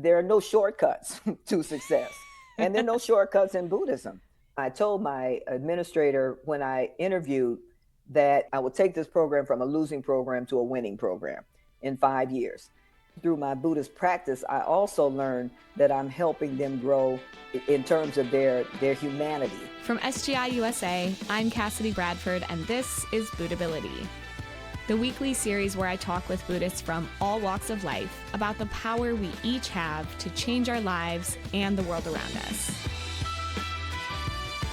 there are no shortcuts to success, and there are no shortcuts in Buddhism. I told my administrator when I interviewed that I would take this program from a losing program to a winning program in 5 years. Through my Buddhist practice, I also learned that I'm helping them grow in terms of their humanity. From SGI USA, I'm Cassidy Bradford, and this is Buddhability, the weekly series where I talk with Buddhists from all walks of life about the power we each have to change our lives and the world around us.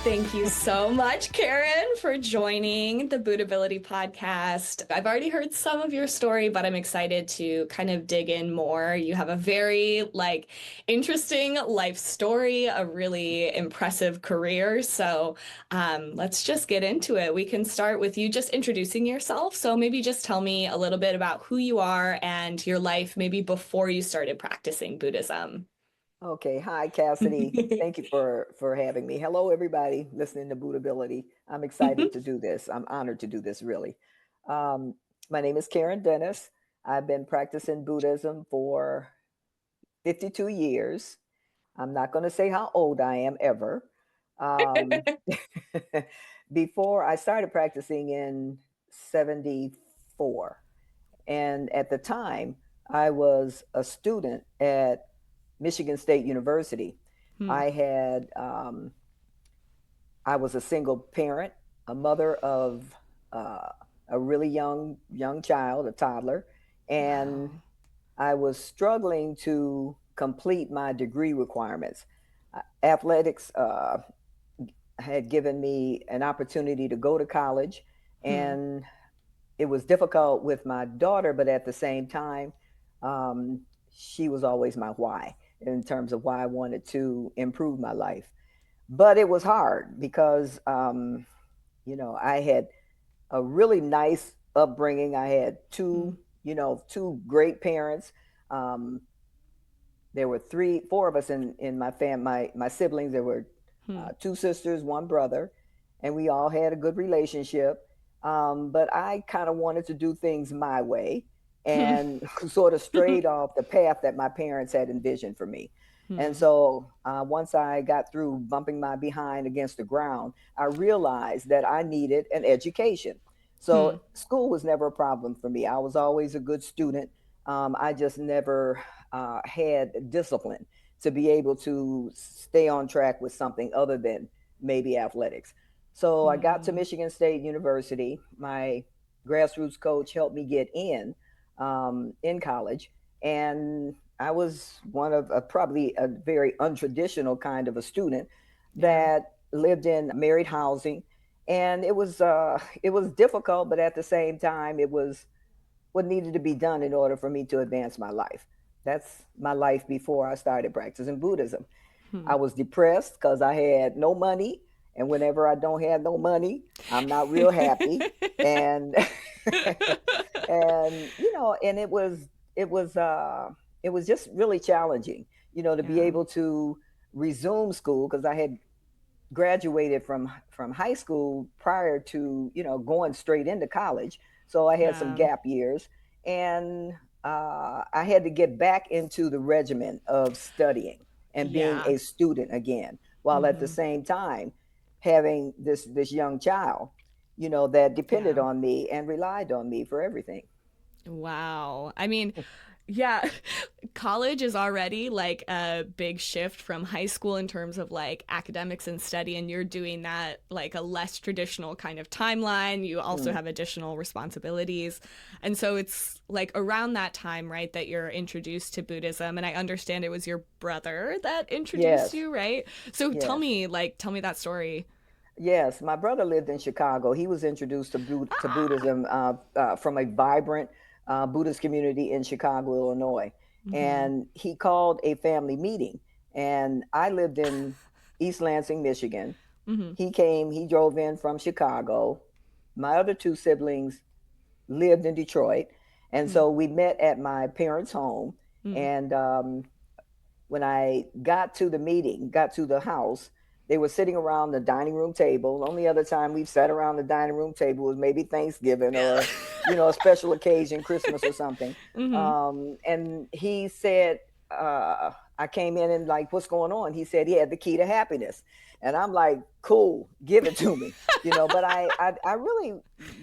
Thank you so much, Karen, for joining the Buddhability podcast. I've already heard some of your story, but I'm excited to kind of dig in more. You have a very interesting life story, a really impressive career. So let's just get into it. We can start with you just introducing yourself. So maybe just tell me a little bit about who you are and your life maybe before you started practicing Buddhism. Okay. Hi, Cassidy. Thank you for having me. Hello, everybody listening to Buddhability. I'm excited to do this. I'm honored to do this, really. Um, my name is Karen Dennis. I've been practicing Buddhism for 52 years. I'm not going to say how old I am ever. Um, Before I started practicing in 74. And at the time, I was a student at Michigan State University. I had, I was a single parent, a mother of a really young child, a toddler, and Wow. I was struggling to complete my degree requirements. Athletics had given me an opportunity to go to college, and it was difficult with my daughter, but at the same time, she was always my why in terms of why I wanted to improve my life. But it was hard because, I had a really nice upbringing. I had two great parents. Um, there were four of us in my my siblings. There were two sisters, one brother, and we all had a good relationship. But I kind of wanted to do things my way and sort of strayed off the path that my parents had envisioned for me. And so once I got through bumping my behind against the ground, I realized that I needed an education. So school was never a problem for me. I was always a good student. I just never had discipline to be able to stay on track with something other than maybe athletics. So I got to Michigan State University. My grassroots coach helped me get in college, and I was one of probably a very untraditional kind of a student that lived in married housing, and it was difficult, but at the same time, it was what needed to be done in order for me to advance my life. That's my life before I started practicing Buddhism. I was depressed because I had no money. And whenever I don't have no money, I'm not real happy. And and it was just really challenging, to be Yeah. able to resume school because I had graduated from high school prior to going straight into college. So I had some Yeah. gap years, and I had to get back into the regimen of studying and being Yeah. a student again, while at the same time having this young child, that depended Yeah. on me and relied on me for everything. Wow. I mean, yeah, college is already like a big shift from high school in terms of like academics and study, and you're doing that like a less traditional kind of timeline. You also Mm, have additional responsibilities. And so it's like around that time, right, that you're introduced to Buddhism. And I understand it was your brother that introduced yes, you, right? So yes. tell me that story. Yes, my brother lived in Chicago. He was introduced to Ah. Buddhism from a vibrant Buddhist community in Chicago, Illinois. And he called a family meeting. And I lived in East Lansing, Michigan. He drove in from Chicago. My other two siblings lived in Detroit. And so we met at my parents' home. And when I got to the meeting, got to the house, they were sitting around the dining room table. Only other time we've sat around the dining room table was maybe Thanksgiving or, a special occasion, Christmas or something. And he said, I came in and like, what's going on? He said he had the key to happiness. And I'm like, cool, give it to me. But I really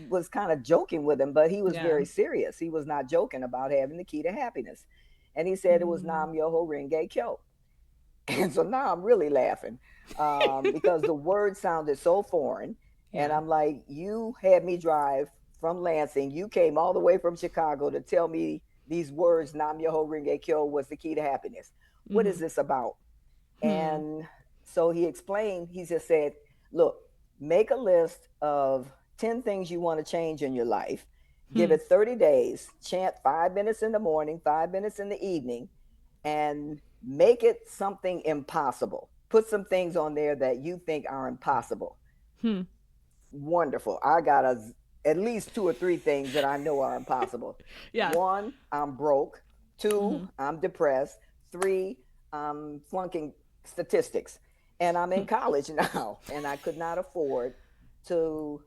was kind of joking with him, but he was Yeah. very serious. He was not joking about having the key to happiness. And he said it was Mm. Nam Yoho Renge Kyo. And so now I'm really laughing because the word sounded so foreign. And Yeah. I'm like, you had me drive from Lansing. You came all the way from Chicago to tell me these words, Nam Yoho Renge Kyo, was the key to happiness. What is Mm-hmm. this about? Hmm. And so he explained, he just said, look, make a list of 10 things you want to change in your life. Give Hmm. it 30 days, chant 5 minutes in the morning, 5 minutes in the evening, and make it something impossible. Put some things on there that you think are impossible. Hmm. Wonderful. I got at least two or three things that I know are impossible. Yeah. One, I'm broke. Mm-hmm. Two, I'm depressed. Three, I'm flunking statistics. And I'm in college now, and I could not afford to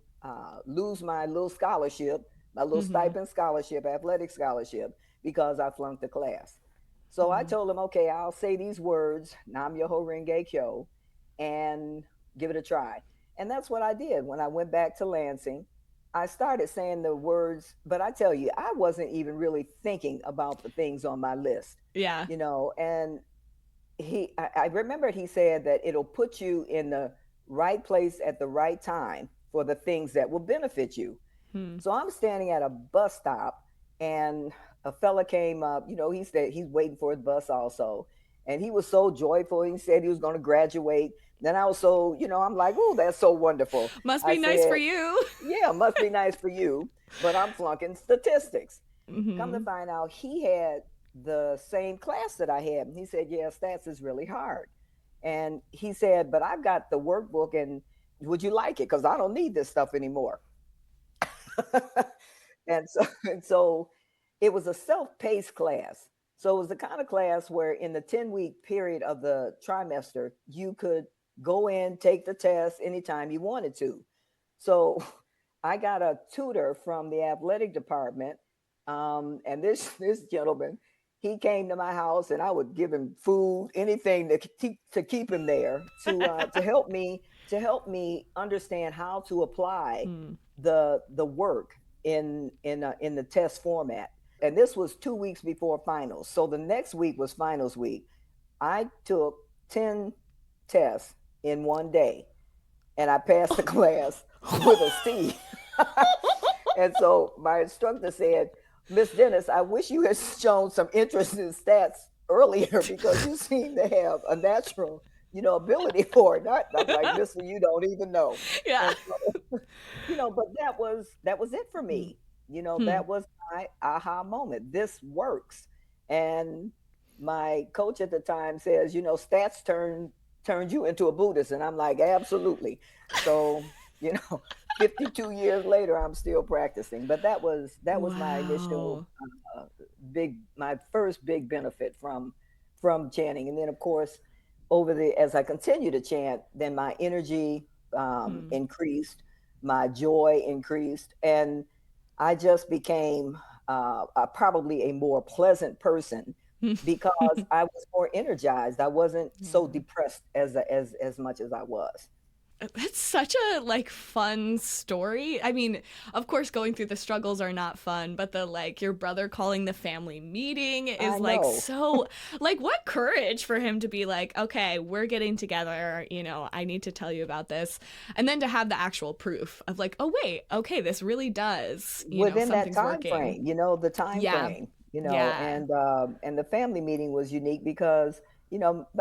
lose my little scholarship, my little Mm-hmm. stipend scholarship, athletic scholarship, because I flunked the class. So I Mm-hmm. told him, okay, I'll say these words, Nam Yoho Renge Kyo, and give it a try. And that's what I did when I went back to Lansing. I started saying the words, but I tell you, I wasn't even really thinking about the things on my list, Yeah. and I remember he said that it'll put you in the right place at the right time for the things that will benefit you. Hmm. So I'm standing at a bus stop, and a fella came up. He said he's waiting for his bus also, and he was so joyful. He said he was going to graduate. Then I was so, I'm like, oh, that's so wonderful. Must I be nice for said, you. yeah, must be nice for you, but I'm flunking statistics. Come to Mm-hmm. find out, he had the same class that I had. And he said, yeah, stats is really hard. And he said, but I've got the workbook, and would you like it? Because I don't need this stuff anymore. And so it was a self-paced class. So it was the kind of class where in the 10-week period of the trimester, you could go in, take the test anytime you wanted to. So I got a tutor from the athletic department, and this gentleman, he came to my house, and I would give him food, anything to keep him there, to help me understand how to apply Hmm. the work in the test format. And this was 2 weeks before finals. So the next week was finals week. I took 10 tests in one day, and I passed the class with a C. And so my instructor said, Miss Dennis, I wish you had shown some interest in stats earlier because you seem to have a natural, ability for it. I'm like, listen, you don't even know. Yeah. And so, but that was it for Hmm. me. Hmm. That was my aha moment. This works. And my coach at the time says, stats turned you into a Buddhist. And I'm like, absolutely. So, you know, 52 years later, I'm still practicing. But that was my initial Wow. my first big benefit from chanting. And then, of course, as I continue to chant, then my energy Hmm. increased, my joy increased, and I just became probably a more pleasant person because I was more energized. I wasn't so Yeah. depressed as much as I was. That's such a like fun story. I mean, of course going through the struggles are not fun, but the like your brother calling the family meeting I is like know. so like what courage for him to be like, "Okay, we're getting together, I need to tell you about this." And then to have the actual proof of like, "Oh wait, okay, this really does, Within that something's time working." frame, the time Yeah. frame, Yeah. and the family meeting was unique because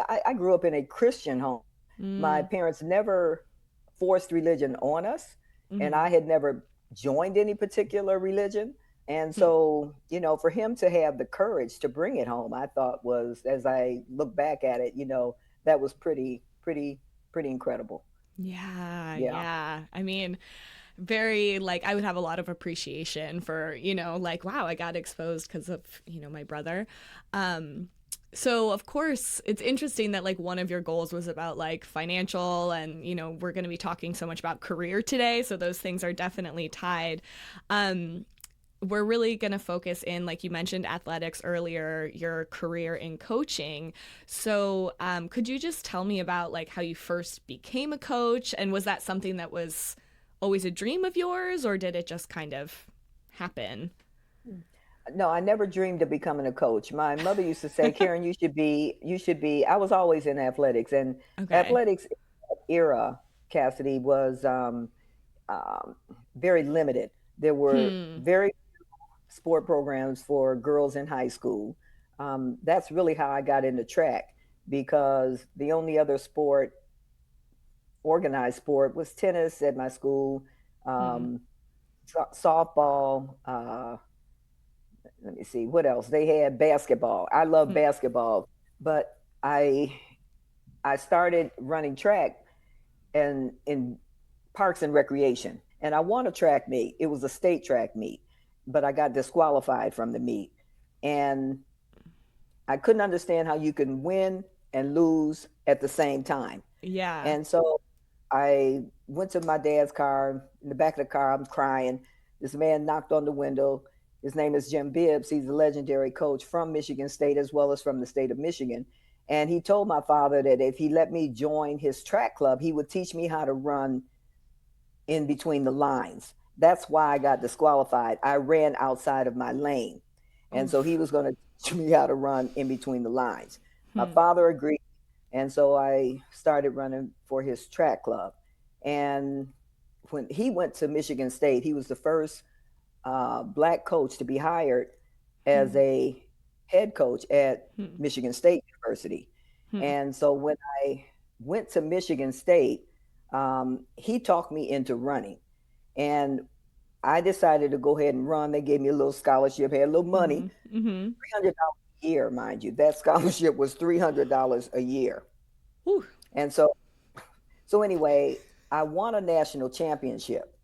I grew up in a Christian home. My Mm. parents never forced religion on us, and Mhm. I had never joined any particular religion. And Hmm. so, for him to have the courage to bring it home, I thought was, as I look back at it, that was pretty, pretty, pretty incredible. Yeah, Yeah. yeah. I mean, very like I would have a lot of appreciation for, like wow, I got exposed because of, my brother. Um so of course it's interesting that like one of your goals was about like financial and we're going to be talking so much about career today, so those things are definitely tied. Um we're really going to focus in, like you mentioned, athletics earlier, your career in coaching. So, could you just tell me about like how you first became a coach, and was that something that was always a dream of yours, or did it just kind of happen? No, I never dreamed of becoming a coach. My mother used to say, Karen, you should be. I was always in athletics, and Okay. athletics era, Cassidy, was um, very limited. There were Hmm. very sport programs for girls in high school. That's really how I got into track because the only other sport, organized sport, was tennis at my school, Hmm. um, softball. Let me see what else they had. Basketball. I love Hmm. basketball, but I started running track and in parks and recreation, and I won a track meet. It was a state track meet, but I got disqualified from the meet, and I couldn't understand how you can win and lose at the same time. Yeah. And so I went to my dad's car. In the back of the car, I'm crying. This man knocked on the window. His name is Jim Bibbs. He's a legendary coach from Michigan State as well as from the state of Michigan. And he told my father that if he let me join his track club, he would teach me how to run in between the lines. That's why I got disqualified. I ran outside of my lane. And so he Oof. was going to teach me how to run in between the lines. My Hmm. father agreed. And so I started running for his track club. And when he went to Michigan State, he was the first black coach to be hired as Hmm. a head coach at Hmm. Michigan State University. Hmm. And so when I went to Michigan State, he talked me into running. And I decided to go ahead and run. They gave me a little scholarship, had a little money, Hmm. Hmm. $300 a year, mind you. That scholarship was $300 a year. Whew. And so anyway, I won a national championship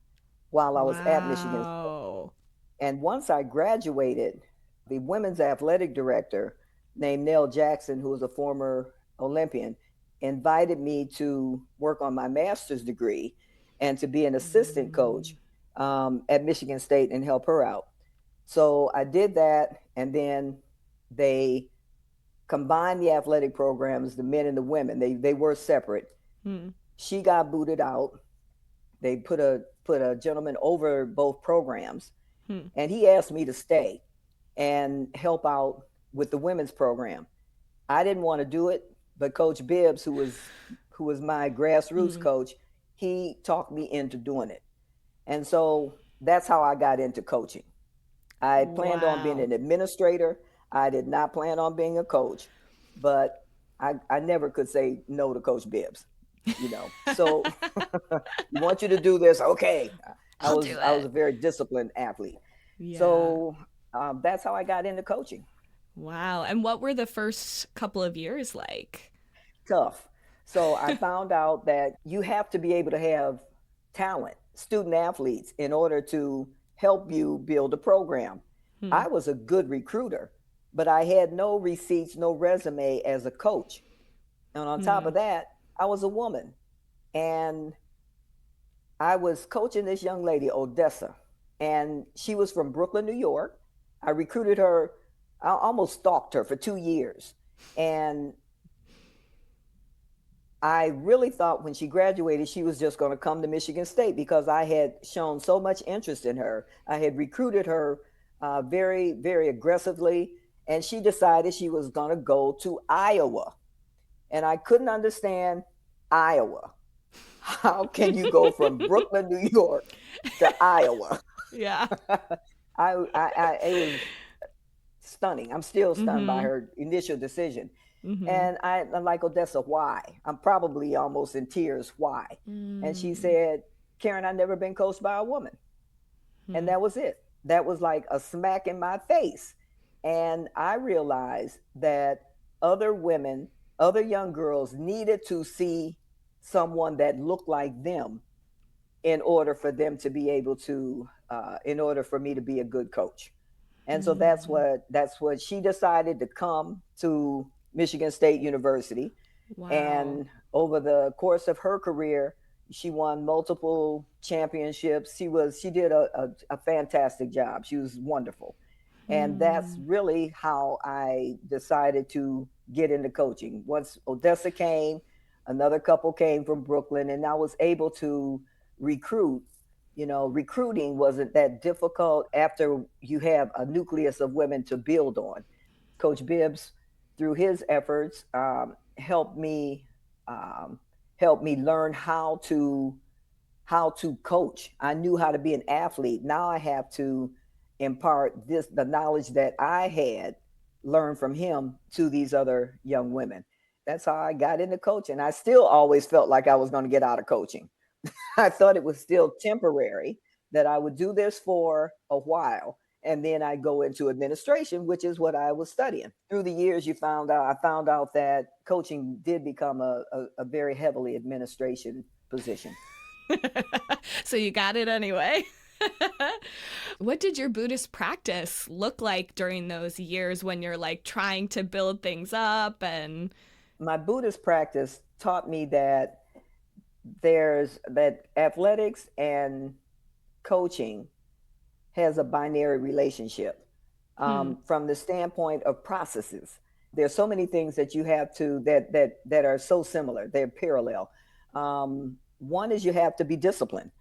while I was at Michigan. Wow. And once I graduated, the women's athletic director named Nell Jackson, who was a former Olympian, invited me to work on my master's degree and to be an assistant coach Mm. at Michigan State and help her out. So I did that, and then they combined the athletic programs, the men and the women. They were separate. Hmm. She got booted out. They put a gentleman over both programs, Hmm. and he asked me to stay and help out with the women's program. I didn't want to do it, but Coach Bibbs, who was my grassroots Hmm. coach, he talked me into doing it. And so that's how I got into coaching. I planned on being Wow. an administrator. I did not plan on being a coach, but I never could say no to Coach Bibbs, you know. So you want you to do this, okay. I I'll was do I was it. a very disciplined athlete. Yeah. So that's how I got into coaching. Wow. And what were the first couple of years like? Tough. So I found out that you have to be able to have talent, student athletes, in order to help you build a program. Hmm. I was a good recruiter, but I had no receipts, no resume as a coach. And on top Hmm. of that, I was a woman. And I was coaching this young lady, Odessa, and she was from Brooklyn, New York. I recruited her, I almost stalked her for 2 years. And I really thought when she graduated, she was just going to come to Michigan State because I had shown so much interest in her. I had recruited her very, very aggressively, and she decided she was going to go to Iowa. And I couldn't understand Iowa. How can you go from Brooklyn, New York to Iowa? Yeah. It was stunning. I'm still stunned by Mm-hmm. her initial decision. Mm-hmm. And I'm like, Odessa, why? I'm probably almost in tears. Why? And she Mm. said, Karen, I've never been coached by a woman. And Hmm. that was it. That was like a smack in my face. And I realized that other women, other young girls needed to see someone that looked like them in order for them to be able to, in order for me to be a good coach. And so Hmm. that's what she decided to come to Michigan State University. Wow. And over the course of her career, She won multiple championships. She did a fantastic job. She was wonderful. And that's Mm. really how I decided to get into coaching. Once Odessa came, another couple came from Brooklyn, and I was able to recruit. Recruiting wasn't that difficult after you have a nucleus of women to build on. Coach Bibbs, through his efforts, um, helped me learn how to coach. I knew how to be an athlete. Now I have to impart the knowledge that I had learned from him to these other young women. That's how I got into coaching. I still always felt like I was going to get out of coaching. I thought it was still temporary, that I would do this for a while and then I go into administration, which is what I was studying. Through the years, I found out that coaching did become a very heavily administration position. So you got it anyway. What did your Buddhist practice look like during those years when you're like trying to build things up and My Buddhist practice taught me that athletics and coaching has a binary relationship, hmm, from the standpoint of processes. There's so many things that you have to that are so similar. They're parallel. One is you have to be disciplined.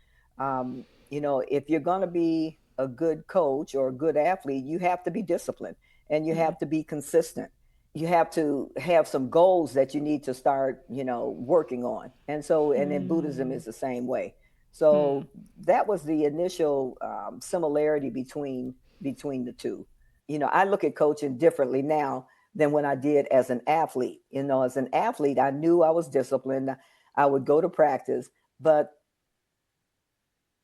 If you're going to be a good coach or a good athlete, you have to be disciplined and you hmm, have to be consistent. You have to have some goals that you need to start, working on. And then Buddhism hmm, is the same way. hmm, So that was the initial similarity between the two. I look at coaching differently now than when I did as an athlete. As an athlete, I knew I was disciplined. I would go to practice, but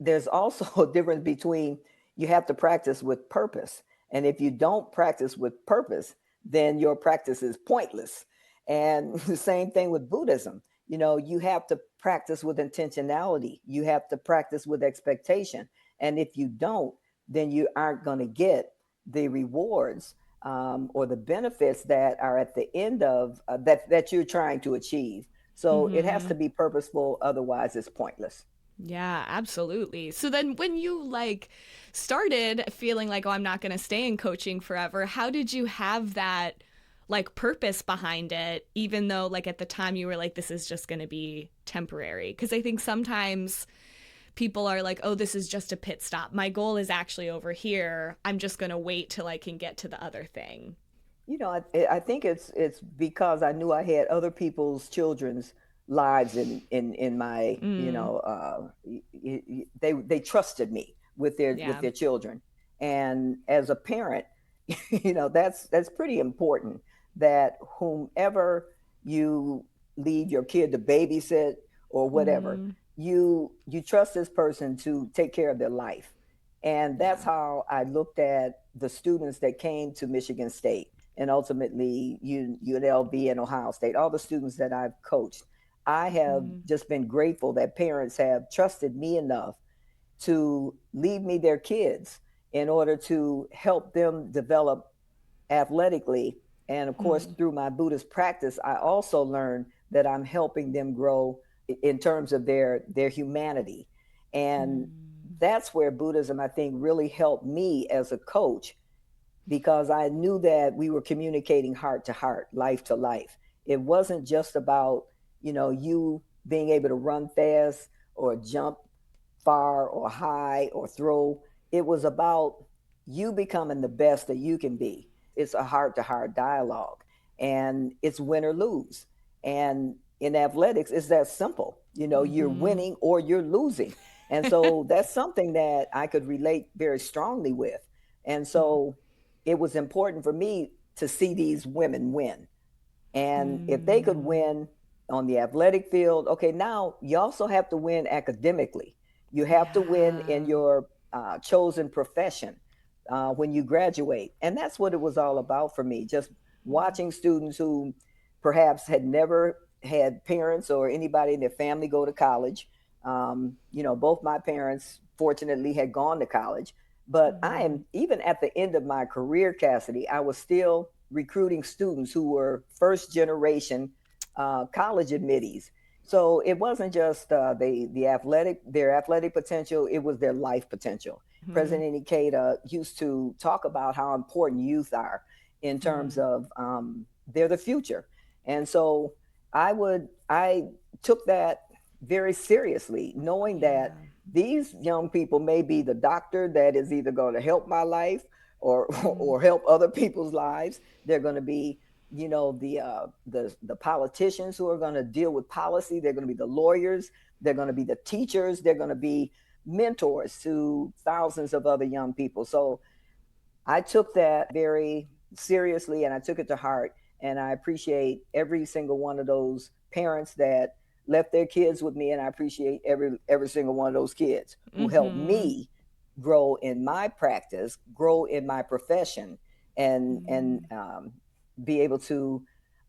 there's also a difference between, you have to practice with purpose. And if you don't practice with purpose, then your practice is pointless. And the same thing with Buddhism. You have to practice with intentionality, you have to practice with expectation. And if you don't, then you aren't going to get the rewards, or the benefits that are at the end of that you're trying to achieve. So it has hmm. to be purposeful, otherwise, it's pointless. Yeah, absolutely. So then when you like started feeling like, oh, I'm not going to stay in coaching forever, how did you have that like purpose behind it, even though like at the time you were like, this is just going to be temporary? Because I think sometimes people are like, oh, this is just a pit stop. My goal is actually over here. I'm just going to wait till I can get to the other thing. I think it's because I knew I had other people's children's lives in my, Mm, they trusted me with yeah. their children. And as a parent, that's pretty important, that whomever you leave your kid to babysit or whatever, Mm-hmm. you trust this person to take care of their life. And that's Yeah. how I looked at the students that came to Michigan State and ultimately UNLV and Ohio State, all the students that I've coached. I have Mm-hmm. just been grateful that parents have trusted me enough to leave me their kids in order to help them develop athletically. And of course, Mm-hmm. through my Buddhist practice, I also learned that I'm helping them grow in terms of their humanity. And that's where Buddhism, I think, really helped me as a coach, because I knew that we were communicating heart to heart, life to life. It wasn't just about, you being able to run fast or jump far or high or throw. It was about you becoming the best that you can be. It's a heart to heart dialogue, and it's win or lose. And in athletics, it's that simple. You're Mm-hmm. winning or you're losing. And so that's something that I could relate very strongly with. And so it was important for me to see these women win. And if they could Mm-hmm. win on the athletic field, okay, now you also have to win academically. You have to win in Yeah. your chosen profession when you graduate. And that's what it was all about for me, just watching students who perhaps had never had parents or anybody in their family go to college. Both my parents fortunately had gone to college, but I Mm-hmm. am, even at the end of my career, Cassidy, I was still recruiting students who were first generation college admittees. So it wasn't just their athletic potential; it was their life potential. Hmm. President Ikeda used to talk about how important youth are in terms Hmm. of they're the future, and so I took that very seriously, knowing that Yeah. these young people may be the doctor that is either going to help my life or Hmm. or help other people's lives. They're going to be, the politicians who are going to deal with policy. They're going to be the lawyers. They're going to be the teachers. They're going to be mentors to thousands of other young people. So I took that very seriously and I took it to heart. And I appreciate every single one of those parents that left their kids with me. And I appreciate every single one of those kids who helped Hmm. me grow in my practice, grow in my profession, and be able to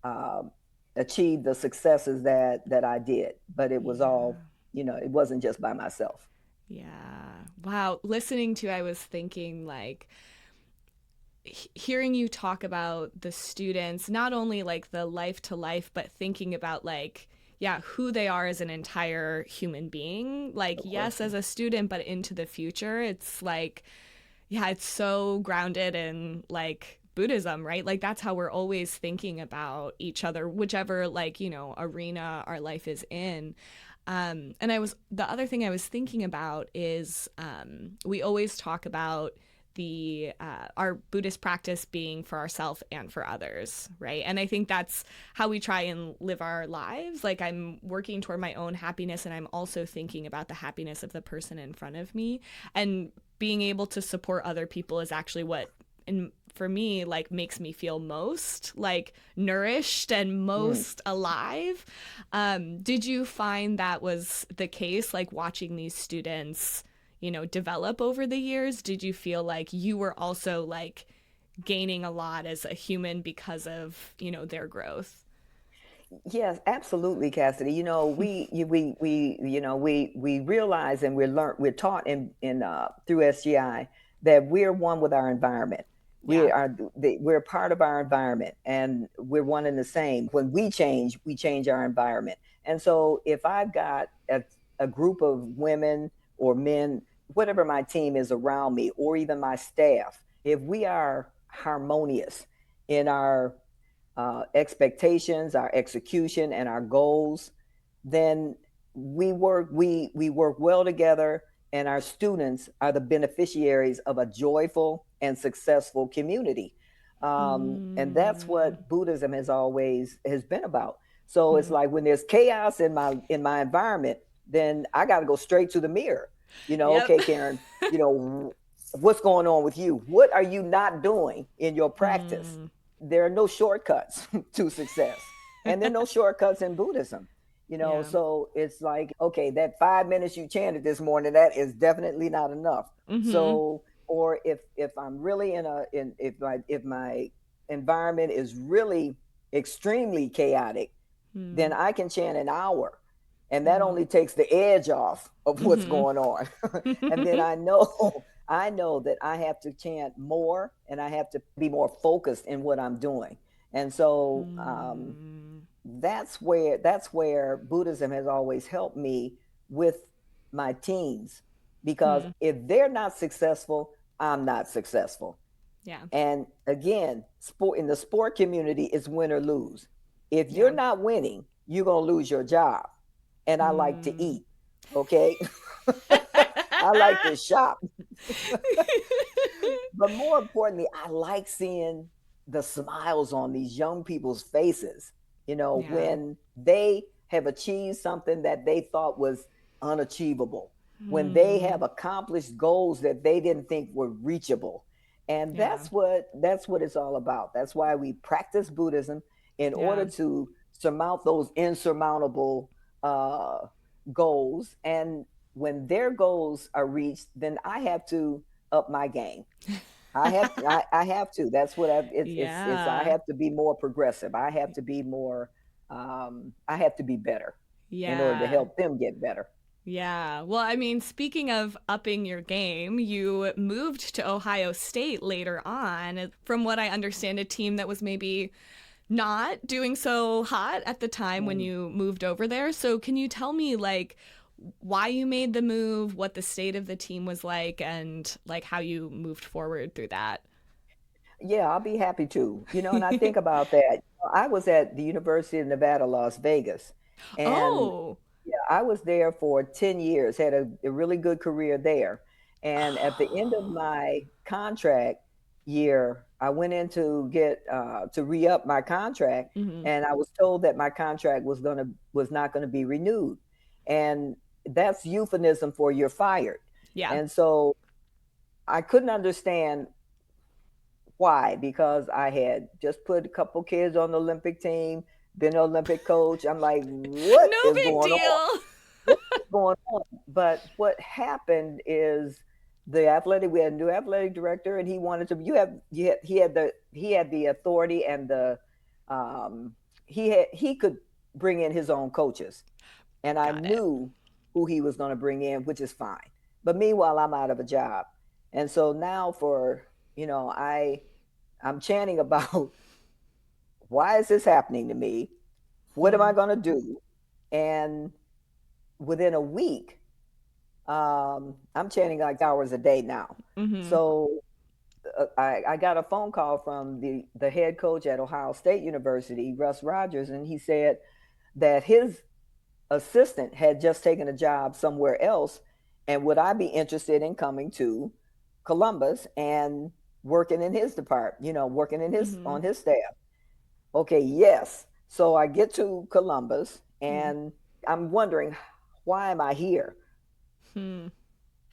um, achieve the successes that I did. But it was all, Yeah. it wasn't just by myself. Yeah. Wow. Listening to, I was thinking like, hearing you talk about the students, not only like the life to life, but thinking about like, yeah, who they are as an entire human being. Like, No yes, as question. a student, but into the future, it's like, yeah, it's so grounded in like Buddhism, right? Like, that's how we're always thinking about each other, whichever, like, arena our life is in. And the other thing I was thinking about is we always talk about the our Buddhist practice being for ourselves and for others, right? And I think that's how we try and live our lives. Like, I'm working toward my own happiness, and I'm also thinking about the happiness of the person in front of me. And being able to support other people is actually what, in for me, like makes me feel most like nourished and Mm. most alive. Did you find that was the case, like watching these students, develop over the years? Did you feel like you were also like gaining a lot as a human because of, their growth? Yes, absolutely, Cassidy. We realize and we're taught in through SGI that we're one with our environment. Yeah. We're part of our environment, and we're one and the same. When we change our environment. And so, if I've got a group of women or men, whatever my team is around me, or even my staff, if we are harmonious in our expectations, our execution, and our goals, then we work well together, and our students are the beneficiaries of a joyful and successful community. And that's Mm. what Buddhism has been about. So it's Hmm. like when there's chaos in my environment, then I got to go straight to the mirror. Yep. Okay, Karen, what's going on with you? What are you not doing in your practice? Mm. There are no shortcuts to success, and there are no shortcuts in Buddhism. Yeah. So it's like, okay, that 5 minutes you chanted this morning, that is definitely not enough. Mm-hmm. So, or if I'm really if my environment is really extremely chaotic, then Mm. I can chant an hour, and that Mm. only takes the edge off of what's Mm-hmm. going on. And then I know that I have to chant more, and I have to be more focused in what I'm doing. And so Mm. that's where Buddhism has always helped me with my teams, because Hmm. if they're not successful, I'm not successful. Yeah. And again, in the sport community, it's win or lose. If you're Yeah. not winning, you're gonna lose your job. And I like to Mm. eat. Okay. I like to shop. But more importantly, I like seeing the smiles on these young people's faces, Yeah. when they have achieved something that they thought was unachievable, when they Mm. have accomplished goals that they didn't think were reachable. And Yeah. that's what it's all about. That's why we practice Buddhism, in order Yeah. to surmount those insurmountable uh, goals. And when their goals are reached, then I have to up my game. I have to. That's what it's I Yeah. have to be more progressive. I have to be more I have to be better in order to Yeah. help them get better. Yeah. Well, I mean, speaking of upping your game, you moved to Ohio State later on. From what I understand, a team that was maybe not doing so hot at the time when Mm. you moved over there. So can you tell me like why you made the move, what the state of the team was like, and like how you moved forward through that? Yeah, I'll be happy to. And I think about that. I was at the University of Nevada, Las Vegas, and Oh. yeah, I was there for 10 years, had a really good career there. And at the end of my contract year, I went in to get to re-up my contract, Mm-hmm. and I was told that my contract was not gonna be renewed. And that's euphemism for you're fired. Yeah. And so I couldn't understand why, because I had just put a couple kids on the Olympic team, been an Olympic coach. I'm like, what No is big going on? deal. What is going on? But what happened is we had a new athletic director, and he wanted to. He had the authority and the he could bring in his own coaches, and I Got it. knew who he was going to bring in, which is fine. But meanwhile, I'm out of a job, and so now I'm chanting about why is this happening to me? What am Hmm. I going to do? And within a week, I'm chanting like hours a day now. Mm-hmm. So I got a phone call from the head coach at Ohio State University, Russ Rogers, and he said that his assistant had just taken a job somewhere else, and would I be interested in coming to Columbus and working in his department, working in his Mm-hmm. on his staff. Okay, yes. So I get to Columbus, Hmm. and I'm wondering, why am I here? Hmm.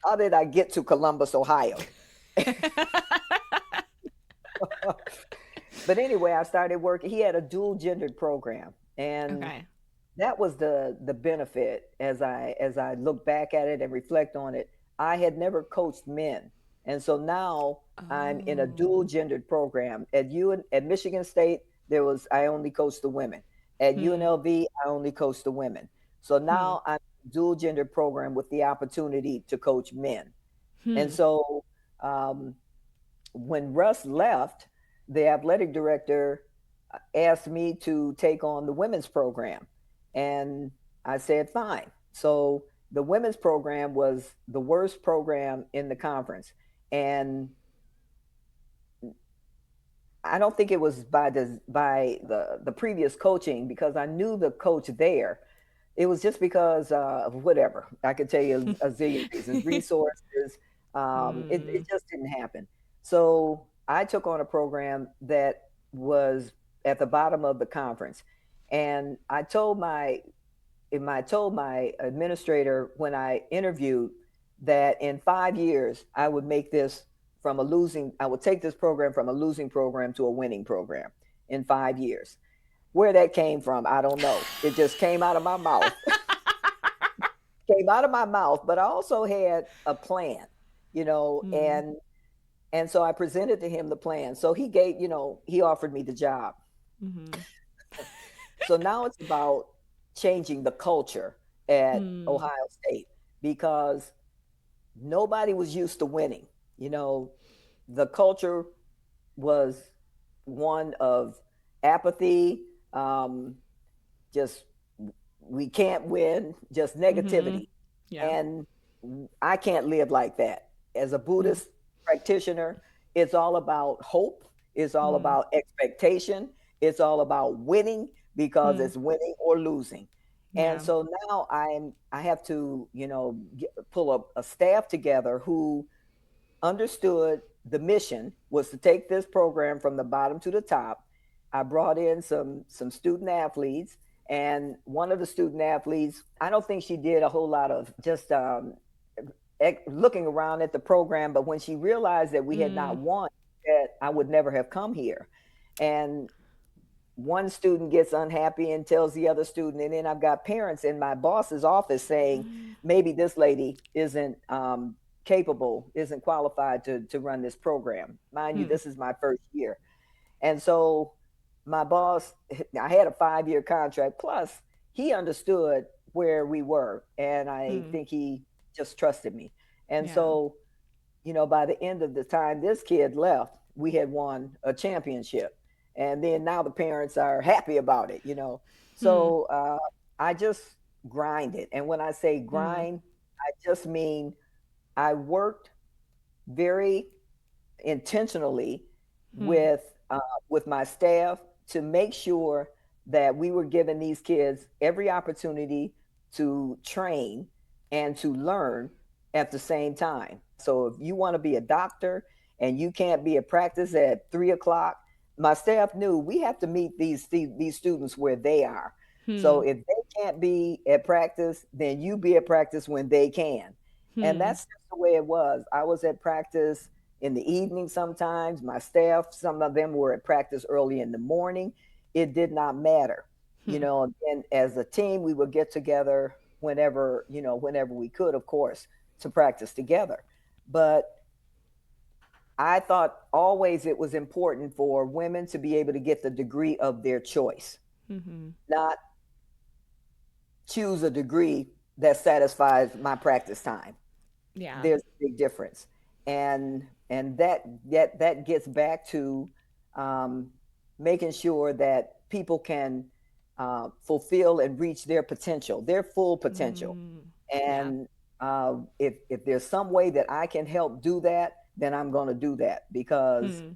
How did I get to Columbus, Ohio? But anyway, I started working. He had a dual gendered program, and Okay. that was the benefit. As I look back at it and reflect on it, I had never coached men, and so now I'm in a dual Oh. gendered program at Michigan State. I only coached the women. At Hmm. UNLV, I only coached the women. So Hmm. now I'm in a dual gendered program with the opportunity to coach men. And Hmm. so um, when Russ left, the athletic director asked me to take on the women's program. And I said, fine. So the women's program was the worst program in the conference. And I don't think it was by the previous coaching, because I knew the coach there. It was just because of whatever. I could tell you a zillion reasons, resources. It Hmm. just didn't happen. So I took on a program that was at the bottom of the conference, and I told my administrator when I interviewed that in 5 years I would make this from a losing. I would take this program from a losing program to a winning program in 5 years. Where that came from, I don't know. It just came out of my mouth. Came out of my mouth, but I also had a plan, Hmm. and so I presented to him the plan. So he offered me the job. Hmm. So now it's about changing the culture at Hmm. Ohio State, because nobody was used to winning. You know, the culture was one of apathy, just we can't win, just Hmm. negativity. Yeah. And I can't live like that. As a Hmm. Buddhist practitioner, it's all about hope, it's all Hmm. about expectation, it's all about winning, because Hmm. it's winning or losing. And Yeah. so now I have to, pull a staff together who understood the mission was to take this program from the bottom to the top. I brought in some student athletes, and one of the student athletes, I don't think she did a whole lot of just looking around at the program, but when she realized that we had not Hmm. won, that I would never have come here. And one student gets unhappy and tells the other student, and then I've got parents in my boss's office saying maybe this lady isn't capable, isn't qualified to run this program. Mind you, Hmm. this is my first year. And so my boss, I had a 5 year contract, plus he understood where we were, and I Hmm. think he just trusted me. And Yeah. so, by the end of the time this kid left, we had won a championship. And then now the parents are happy about it, you know. Hmm. So I just grind it. And when I say Hmm. grind, I just mean I worked very intentionally Hmm. with my staff to make sure that we were giving these kids every opportunity to train and to learn at the same time. So if you want to be a doctor and you can't be at practice at 3 o'clock, my staff knew we have to meet these students where they are. So Hmm. if they can't be at practice, then you be at practice when they can. And Hmm. that's just the way it was. I was at practice in the evening sometimes. My staff, some of them were at practice early in the morning. It did not matter. You Hmm. know, and as a team, we would get together whenever, whenever we could, of course, to practice together. But I thought always it was important for women to be able to get the degree of their choice, Hmm. not choose a degree that satisfies my practice time. Yeah. There's a big difference. And that gets back to um, making sure that people can fulfill and reach their potential, their full potential. Mm. Yeah. And if there's some way that I can help do that, then I'm going to do that, because Hmm.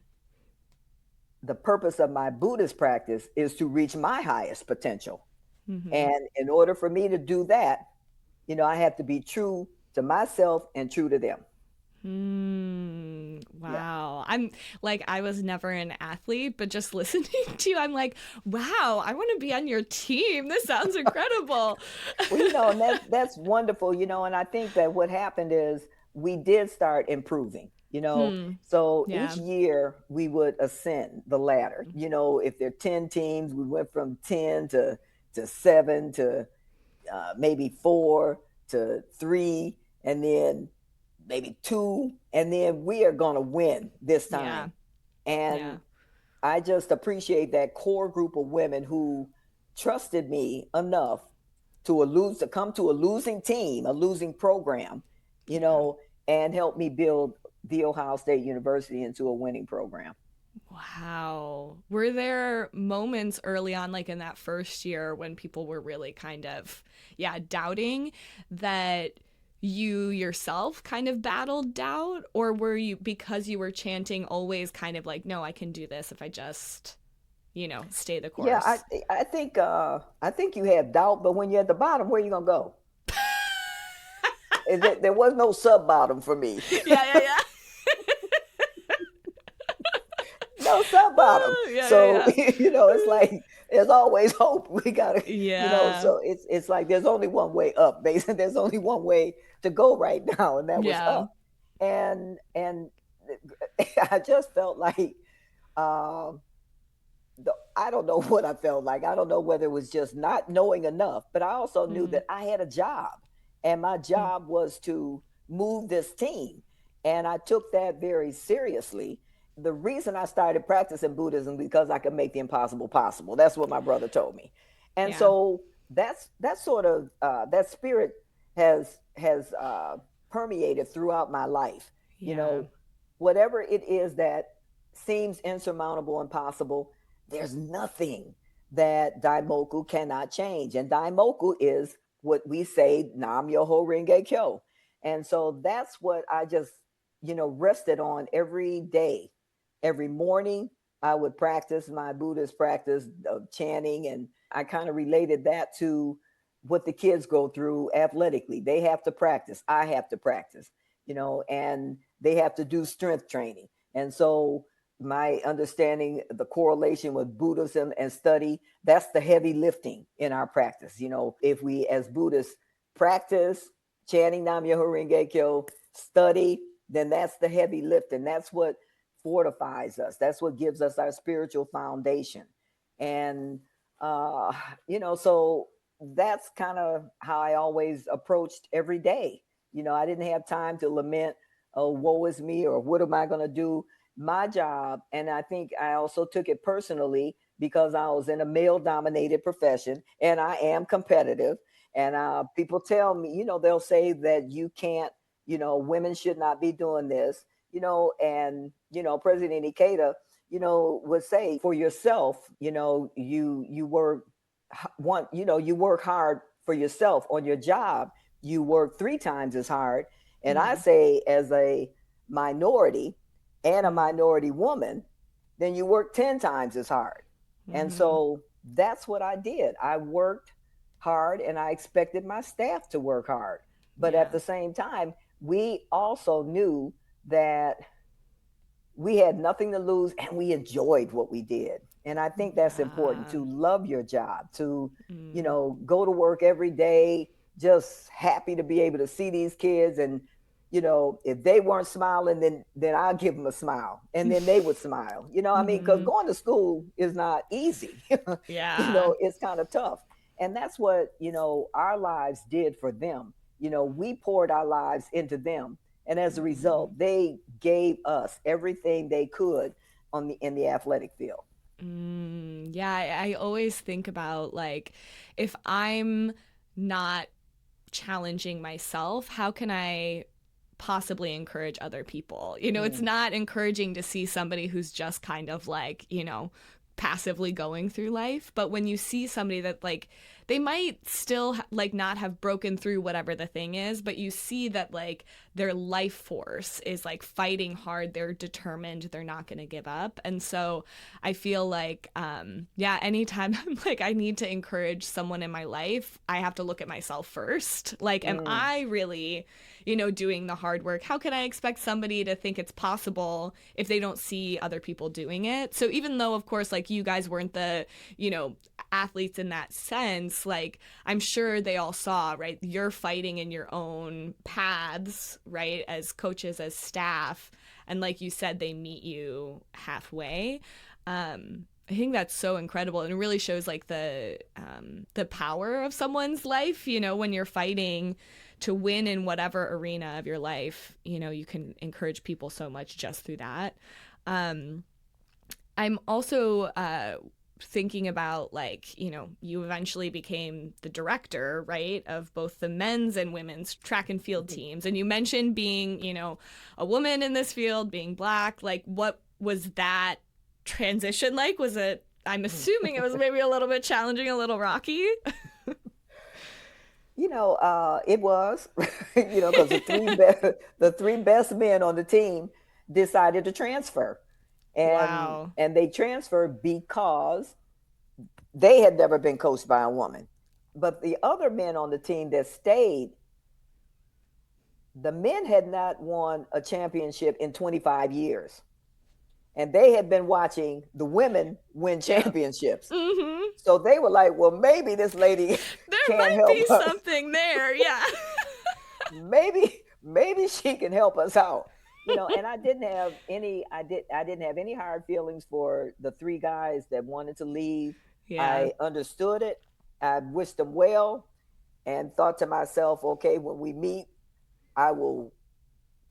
the purpose of my Buddhist practice is to reach my highest potential. Hmm. And in order for me to do that, I have to be true to myself and true to them. Mm, Yeah. wow. I'm like, I was never an athlete, but just listening to you, I'm like, wow, I want to be on your team. This sounds incredible. Well, and that's wonderful, and I think that what happened is we did start improving, Hmm. So each Yeah. year we would ascend the ladder. If there are 10 teams, we went from 10 to 7 to maybe 4 to 3, and then maybe 2, and then we are going to win this Yeah. time. And Yeah. I just appreciate that core group of women who trusted me enough to come to a losing team, a losing program, you Yeah. know, and help me build the Ohio State University into a winning program. Wow. Were there moments early on, like in that first year, when people were really kind of, yeah, doubting that you yourself kind of battled doubt? Or were you, because you were chanting, always kind of like, no, I can do this if I just, stay the Yeah, course? I think you have doubt, but when you're at the bottom, where are you gonna go? There was no sub bottom for me. Yeah, yeah, yeah. No sub bottom. Yeah, yeah, So yeah. it's like there's always hope. We gotta, Yeah. so it's like there's only one way up. Basically, there's only one way to go right now, and that was Yeah. up. And I just felt like um, I don't know what I felt like. I don't know whether it was just not knowing enough, but I also knew Hmm. that I had a job, and my Hmm. job was to move this team. And I took that very seriously. The reason I started practicing Buddhism because I could make the impossible possible. That's what my brother told me. And Yeah. so that's sort of that spirit has permeated throughout my life. You Yeah. know, whatever it is that seems insurmountable, impossible, there's nothing that Daimoku cannot change. And Daimoku is what we say, Nam Yoho Renge Kyo. And so that's what I just, rested on every day. Every morning, I would practice my Buddhist practice of chanting. And I kind of related that to what the kids go through athletically. They have to practice. I have to practice, and they have to do strength training. And so my understanding the correlation with Buddhism and study, that's the heavy lifting in our practice. If we as Buddhists practice chanting Nam Myoho Renge Kyo, study, then that's the heavy lift, and that's what fortifies us. That's what gives us our spiritual foundation. And uh, so that's kind of how I always approached every day. I didn't have time to lament, oh, woe is me, or what am I going to do? My job, and I think I also took it personally because I was in a male dominated profession and I am competitive. And people tell me, they'll say that you can't, women should not be doing this, and, President Ikeda, would say for yourself, you work you work hard for yourself on your job. You work three times as hard. And I Mm, say, as a minority and a mm, minority woman, then you work 10 times as hard. And mm-hmm. so that's what I did. I worked hard and I expected my staff to work hard. But at Yeah. the same time, we also knew that we had nothing to lose and we enjoyed what we did. And I think that's important, Yeah. to love your job, to, Mm, go to work every day, just happy to be able to see these kids. And, if they weren't smiling, then I'll give them a smile and then they would smile. I mean, because mm-hmm. going to school is not easy. Yeah. It's kind of tough. And that's what, our lives did for them. We poured our lives into them, and as a Mm. result, they gave us everything they could in the athletic field. Yeah, I always think about like if I'm not challenging myself, how can I possibly encourage other people? It's Mm, not encouraging to see somebody who's just kind of like, passively going through life. But when you see somebody that like they might still like not have broken through whatever the thing is, but you see that like their life force is like fighting hard, they're determined, they're not going to give up. And so I feel like yeah, anytime I'm like I need to encourage someone in my life, I have to look at myself first. Like, am mm, I really, doing the hard work? How can I expect somebody to think it's possible if they don't see other people doing it? So even though of course like you guys weren't the, athletes in that sense, like I'm sure they all saw, right? You're fighting in your own paths, right? As coaches, as staff. And like you said, they meet you halfway. I think that's so incredible, and it really shows like the power of someone's life. When you're fighting to win in whatever arena of your life, you can encourage people so much just through that. Um, I'm also thinking about like, you eventually became the director, right, of both the men's and women's track and field mhm. teams. And you mentioned being, a woman in this field, being Black. Like, what was that transition like? Was it, I'm assuming it was maybe a little bit challenging, a little rocky? It was, because the three best men on the team decided to transfer, and Wow. and they transferred because they had never been coached by a woman. But the other men on the team that stayed, the men had not won a championship in 25 years. And they had been watching the women win Yep. championships. Mm-hmm. So they were like, well, maybe this lady There can might help be us. something there. Yeah. Maybe she can help us out. And I didn't have any hard feelings for the three guys that wanted to leave. Yeah. I understood it. I wished them well and thought to myself, okay, when we meet, I will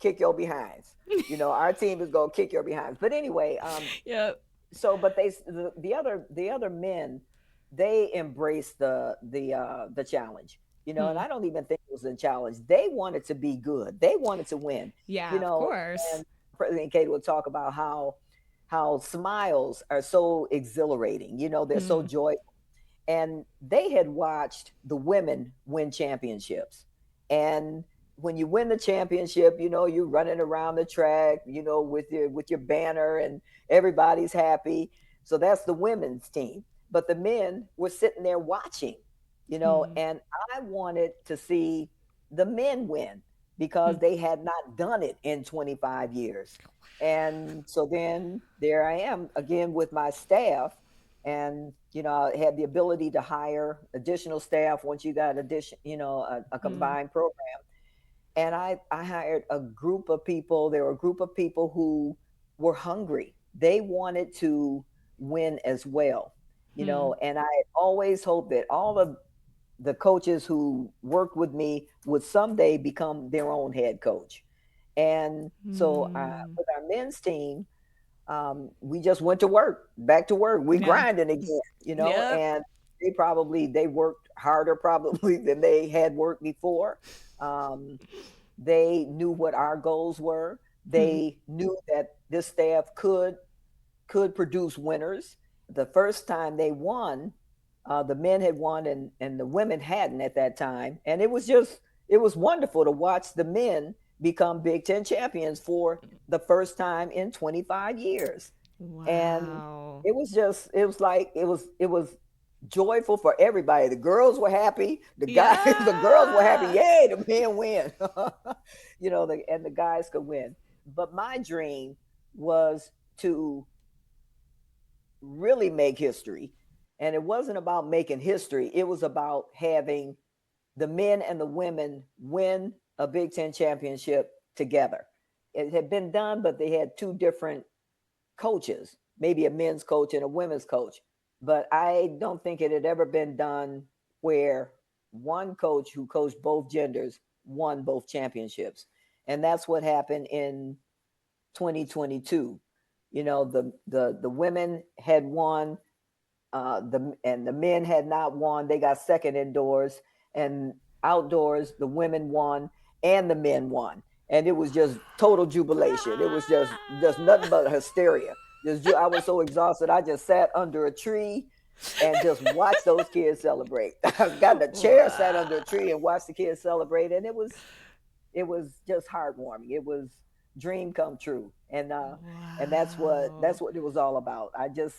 kick your behinds. Our team is going to kick your behinds. But anyway, Yep. so but the other men, they embraced the challenge. And Hmm. I don't even think it was a challenge. They wanted to be good, they wanted to win. you Yeah, of know course. and President Kato would talk about how smiles are so exhilarating. They're so Hmm. joyful. And they had watched the women win championships. And when you win the championship, you're running around the track, with your banner, and everybody's happy. So that's the women's team. But the men were sitting there watching, Hmm. and I wanted to see the men win Hmm. because they had not done it in 25 years. And so then there I am again with my staff, and I had the ability to hire additional staff once you got a Hmm. combined program. And I hired a group of people. There were a group of people who were hungry. They wanted to win as well. Hmm. And I had always hoped that all of the coaches who worked with me would someday become their own head coach. And so Hmm. with our men's team, we just went to work, back to work. We Yeah. grinding again, Yep. and they worked harder probably than they had worked before. Um, they knew what our goals were. Hmm. They knew that this staff could could produce winners. The first time they won, the men had won and the women hadn't at that time. And it was wonderful to watch the men become Big Ten champions for the first time in 25 years. And Wow. it was joyful for everybody. The girls were happy. The guys, the girls were happy. Yeah. Yay, the men win. And the guys could win. But my dream was to really make history. And it wasn't about making history, it was about having the men and the women win a Big Ten championship together. It had been done, but they had two different coaches, maybe a men's coach and a women's coach. But I don't think it had ever been done where one coach who coached both genders won both championships. And that's what happened in 2022. The women had won, the men had not won. They got second indoors, and outdoors the women won and the men won, and it was just total jubilation. It was just nothing but hysteria. I was so exhausted. I just sat under a tree and just watched those kids celebrate. I got in a chair, sat under a tree, and watched the kids celebrate, and it was just heartwarming. It was dream come true, and Wow. that's what it was all about. I just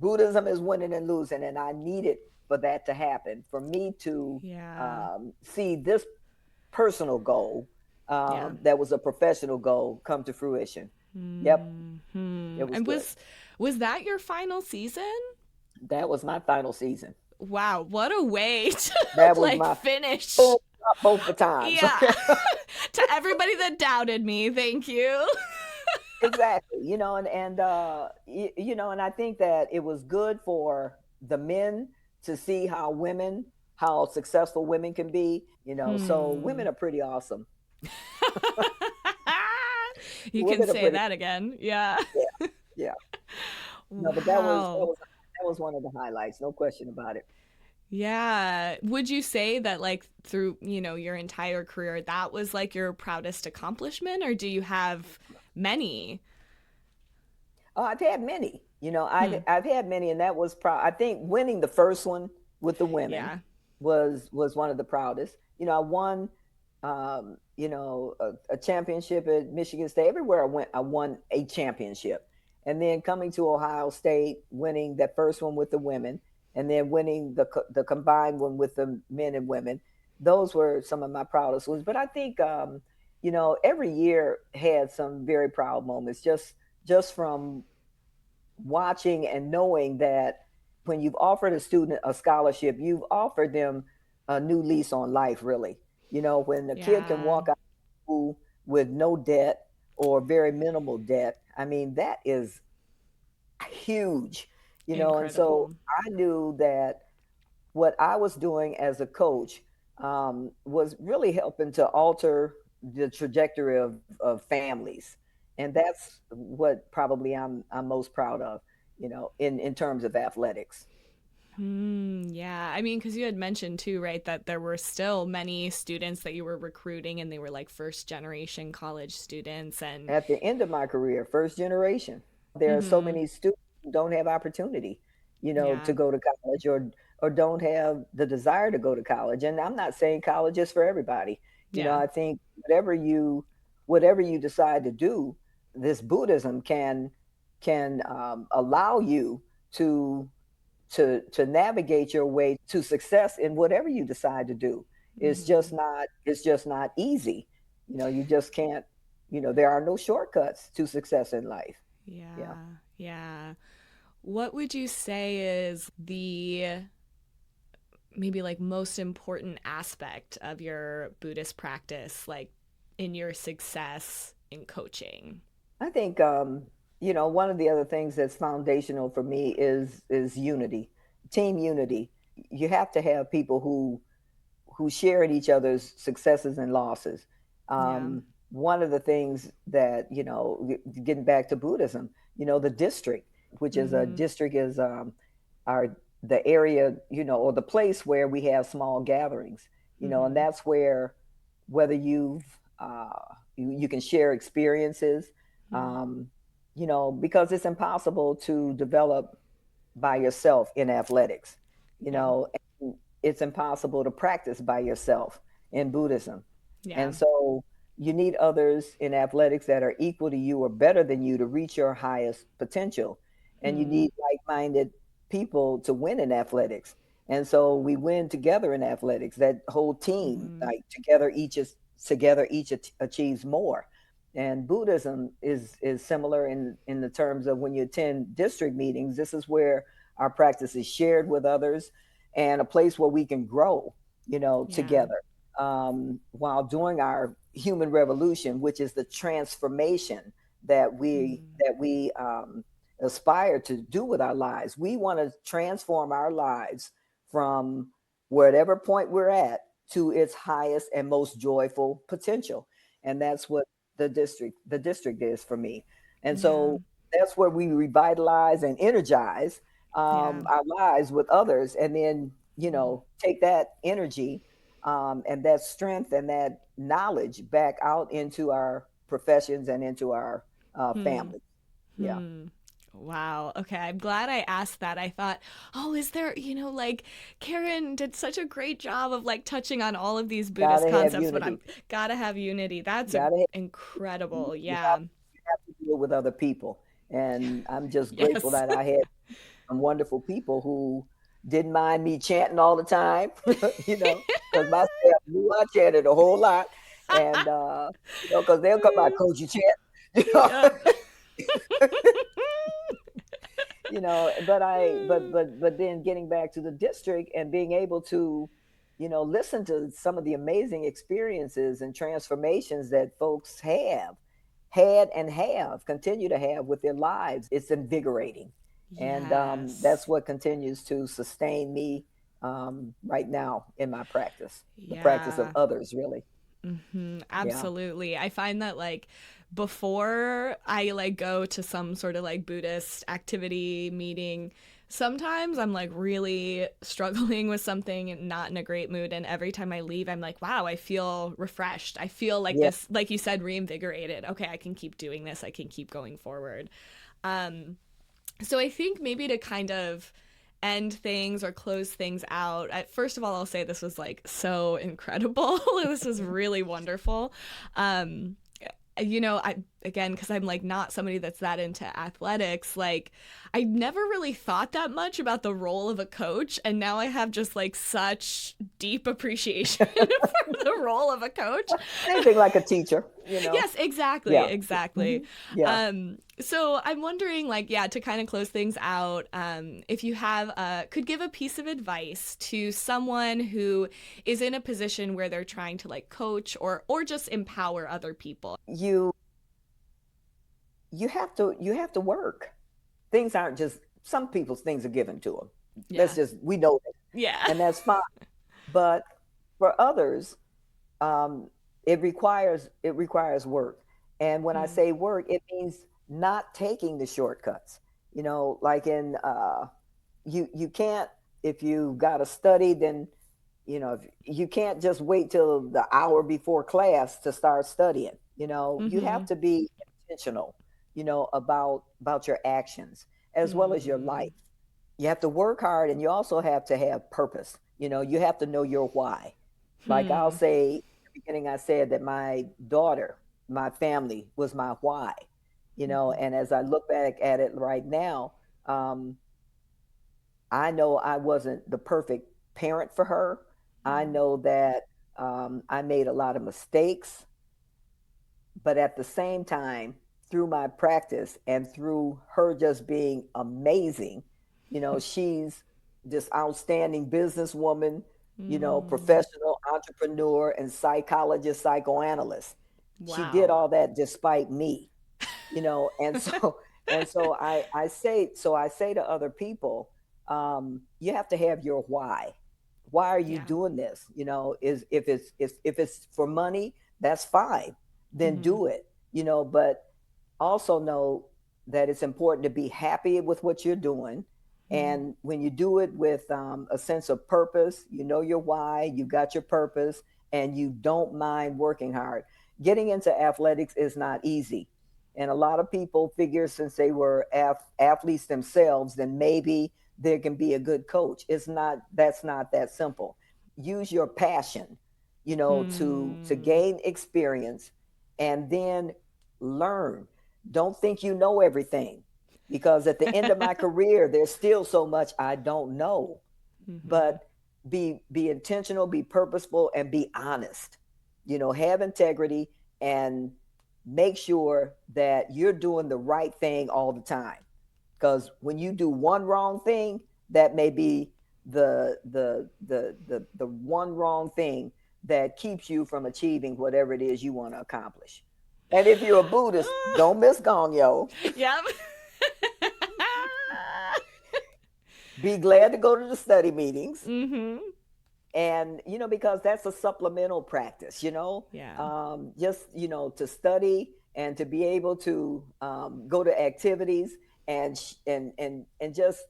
Buddhism is winning and losing, and I needed for that to happen for me to Yeah. see this personal goal Yeah. that was a professional goal come to fruition. Yep, Hmm. it was And good. was that your final season? That was my final season. Wow, what a way to That was like my finish. boom, both the times. Yeah. To everybody that doubted me, thank you. Exactly. And I think that it was good for the men to see how successful women can be. So Hmm. women are pretty awesome. You can Women are say pretty. that again. Yeah. Yeah, yeah. No, but Wow. that was one of the highlights, no question about it. Yeah. Would you say that like through, your entire career that was like your proudest accomplishment, or do you have many? Oh, I've had many. Hmm. I've had many, and that was proud. I think winning the first one with the women Yeah. was one of the proudest. I won, a championship at Michigan State. Everywhere I went, I won a championship, and then coming to Ohio State, winning that first one with the women, and then winning the combined one with the men and women. Those were some of my proudest ones. But I think, every year had some very proud moments. Just from watching and knowing that when you've offered a student a scholarship, you've offered them a new lease on life, really. When a kid can Yeah. walk out of school with no debt or very minimal debt, I mean, that is huge, and so Incredible. I knew that what I was doing as a coach was really helping to alter the trajectory of families. And that's what probably I'm most proud of, in terms of athletics. Yeah. I mean, because you had mentioned too, right, that there were still many students that you were recruiting and they were like first generation college students. And At the end of my career, first generation, there are so hmm, many students who don't have opportunity, yeah, to go to college or don't have the desire to go to college. And I'm not saying college is for everybody. yeah, I think whatever you decide to do, this Buddhism can allow you to to navigate your way to success in whatever you decide to do. It's just not easy. You just can't. There are no shortcuts to success in life. Yeah. yeah, yeah. What would you say is the maybe like most important aspect of your Buddhist practice, like in your success in coaching? I think one of the other things that's foundational for me is unity, team unity. You have to have people who share in each other's successes and losses. Yeah. One of the things that, getting back to Buddhism, the district, which is a Mm-hmm. district is our the area, or the place where we have small gatherings, and Mm-hmm. that's where whether you can share experiences, um, because it's impossible to develop by yourself in athletics, Yeah. and it's impossible to practice by yourself in Buddhism. Yeah. And so you need others in athletics that are equal to you or better than you to reach your highest potential. And you Hmm. need like minded people to win in athletics. And so we win together in athletics. That whole team, Hmm. like together each achieves more. And Buddhism is similar in the terms of when you attend district meetings. This is where our practice is shared with others, and a place where we can grow, Yeah. together, while doing our human revolution, which is the transformation that we Hmm. that we aspire to do with our lives. We want to transform our lives from whatever point we're at to its highest and most joyful potential, and that's what the district is for me. And Yeah. so that's where we revitalize and energize Yeah. our lives with others, and then take that energy, and that strength and that knowledge back out into our professions and into our Hmm. families. Yeah, Hmm. Wow. Okay. I'm glad I asked that. I thought, oh, is there, like Karen did such a great job of like touching on all of these Buddhist gotta have concepts, but I'm unity. gotta have unity. That's Gotta have, incredible. you Yeah. have to deal with other people, and I'm just grateful Yes. that I had some wonderful people who didn't mind me chanting all the time, because my staff knew I chanted a whole lot, and because they'll come out, coach, you chant, you know. Yep. But then getting back to the district and being able to, listen to some of the amazing experiences and transformations that folks had and have continue to have with their lives, it's invigorating. And that's Yes. what continues to sustain me, right now in my practice, the practice of Yeah. others, really. Yeah. Absolutely. I find that like before I like go to some sort of like Buddhist activity meeting, sometimes I'm like really struggling with something and not in a great mood. And every time I leave, I'm like, wow, I feel refreshed. I feel like Yeah. this, like you said, reinvigorated. Okay, I can keep doing this. I can keep going forward. Um, so I think maybe to kind of end things or close things out, first of all, I'll say this was like so incredible. This was really wonderful. Um, I again, because I'm like not somebody that's that into athletics, like I never really thought that much about the role of a coach, and now I have just like such deep appreciation for the role of a coach. Same thing like a teacher. Yes, exactly, Yeah. exactly. Hmm. Yeah. So I'm wondering, like, yeah, to kind of close things out, if you have could give a piece of advice to someone who is in a position where they're trying to like coach or just empower other people. You have to work. Things aren't just some people's things are given to them. That's Yeah, just we know that, yeah. and that's fine. But for others, it requires work. And when I Hmm. say work, it means not taking the shortcuts. Like in you can't, if you got to study, then if you can't just wait till the hour before class to start studying. You have Mm-hmm. to be intentional, about your actions as well as your Hmm. life. You have to work hard, and you also have to have purpose. You have to know your why. Like I'll Hmm. say, in the beginning, I said that my daughter, my family was my why. Hmm. And as I look back at it right now, um, I know I wasn't the perfect parent for her. I Hmm. know that I made a lot of mistakes, but at the same time, through my practice and through her just being amazing, she's this outstanding businesswoman, Hmm. professional entrepreneur and psychologist, psychoanalyst. She did Wow. all that despite me, and so I say to other people, you have to have your why are you Yeah. doing this? Is if it's for money, that's fine, then Hmm. do it. But also know that it's important to be happy with what you're doing. Hmm. And when you do it with a sense of purpose, you know your why, you got your purpose, and you don't mind working hard. Getting into athletics is not easy. And a lot of people figure since they were athletes themselves, then maybe they can be a good coach. It's not, that's not that simple. Use your passion, to Hmm. gain experience and then learn. Don't think you know everything, because at the end of my career, there's still so much I don't know. Mm-hmm. But be intentional, be purposeful, and be honest. Have integrity, and make sure that you're doing the right thing all the time. Because when you do one wrong thing, that may be the one wrong thing that keeps you from achieving whatever it is you want to accomplish. And if you're a Buddhist, don't miss Gongyo. Yep. Be glad to go to the study meetings. Mm-hmm. And because that's a supplemental practice, Yeah. just to study and to be able to go to activities and just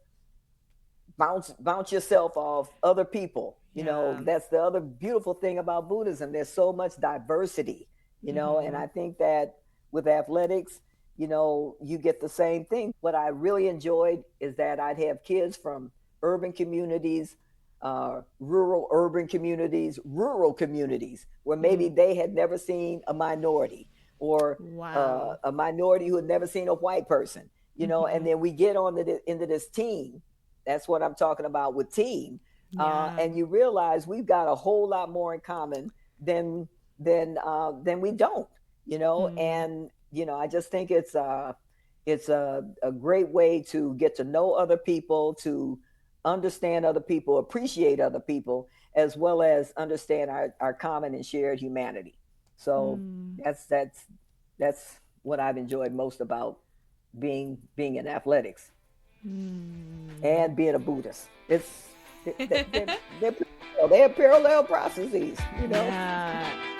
bounce yourself off other people. Yeah. That's the other beautiful thing about Buddhism. There's so much diversity, and Mm-hmm. I think that with athletics, you get the same thing. What I really enjoyed is that I'd have kids from urban communities, urban communities, rural communities, where maybe Mm. they had never seen a minority, or Wow. a minority who had never seen a white person, Mm-hmm. and then we get on into this team. That's what I'm talking about with team. Yeah. And you realize we've got a whole lot more in common than than we don't, Mm. and I just think it's a great way to get to know other people, to understand other people, appreciate other people, as well as understand our common and shared humanity. So Mm. that's what I've enjoyed most about being in athletics Mm. and being a Buddhist. They're parallel processes. Yeah.